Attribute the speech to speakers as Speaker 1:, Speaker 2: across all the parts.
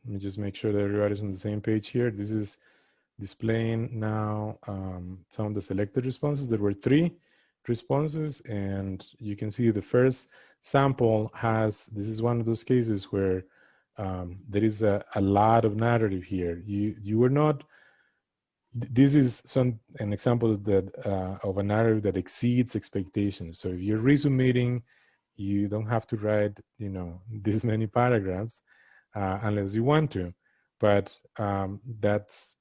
Speaker 1: me just make sure that everybody's on the same page here. This is displaying now some of the selected responses. There were 3 responses, and you can see the first sample has, this is one of those cases where there is a lot of narrative here. You were not, this is an example that of a narrative that exceeds expectations. So if you're resubmitting, you don't have to write, you know, this many paragraphs unless you want to. But that's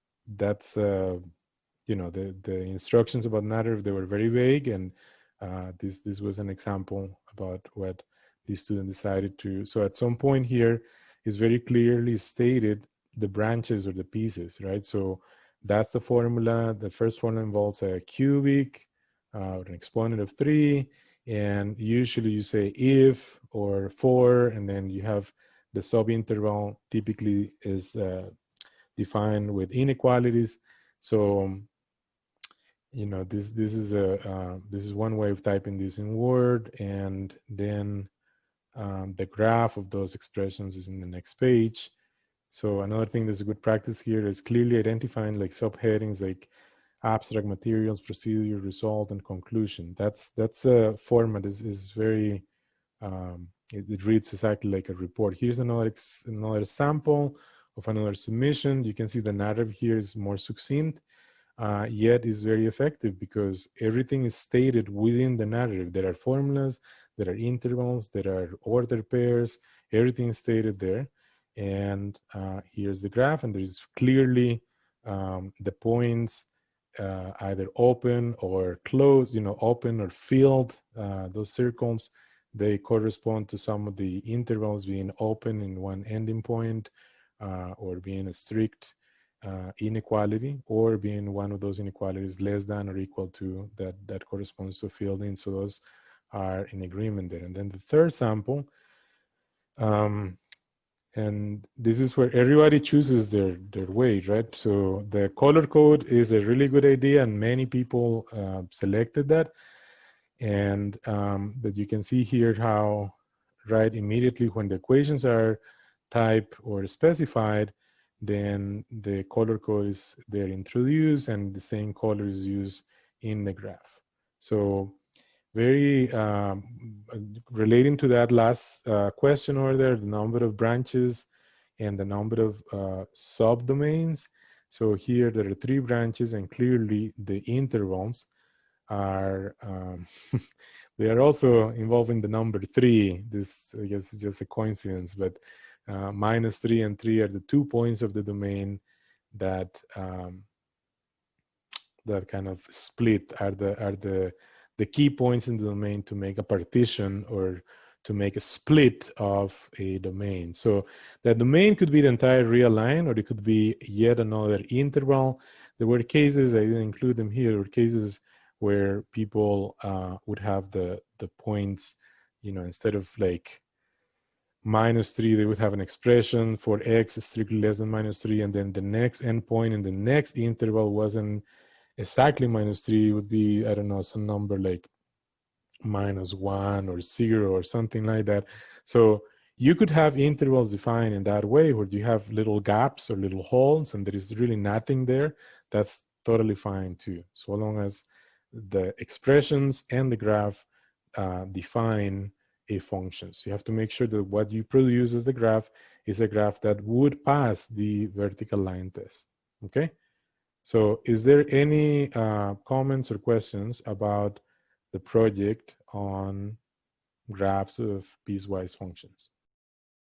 Speaker 1: you know, the instructions about narrative, they were very vague, and this was an example about what the student decided to. So at some point here is very clearly stated the branches or the pieces, right? So that's the formula. The first one involves a cubic or an exponent of 3, and usually you say if or for, and then you have the subinterval typically is defined with inequalities. So you know, this is one way of typing this in Word, and then the graph of those expressions is in the next page. So another thing that's a good practice here is clearly identifying like subheadings like abstract materials, procedure, result, and conclusion. That's a format is very it reads exactly like a report. Here's another sample of another submission. You can see the narrative here is more succinct. Yet is very effective because everything is stated within the narrative. There are formulas, there are intervals, there are order pairs, everything is stated there. And here's the graph, and there is clearly the points either open or closed, you know, open or filled. Those circles, they correspond to some of the intervals being open in one ending point or being a strict inequality, or being one of those inequalities less than or equal to that corresponds to a filled in. So those are in agreement there. And then the third sample, and this is where everybody chooses their way, right? So the color code is a really good idea, and many people selected that. And but you can see here how, right, immediately when the equations are typed or specified, then the color code is there introduced, and the same color is used in the graph. So very relating to that last question over there, the number of branches and the number of subdomains. So here there are 3 branches, and clearly the intervals are they are also involving the number 3. This, I guess, is just a coincidence, but -3 and 3 are the 2 points of the domain that that kind of split, are the key points in the domain to make a partition or to make a split of a domain. So that domain could be the entire real line, or it could be yet another interval. There were cases, I didn't include them here, or cases where people would have the points, you know, instead of like -3, they would have an expression for x strictly less than -3, and then the next endpoint in the next interval wasn't exactly -3, it would be, I don't know, some number like -1 or 0 or something like that. So you could have intervals defined in that way, where you have little gaps or little holes and there is really nothing there. That's totally fine too, so long as the expressions and the graph define a function. So you have to make sure that what you produce as the graph is a graph that would pass the vertical line test. Okay, so is there any comments or questions about the project on graphs of piecewise functions?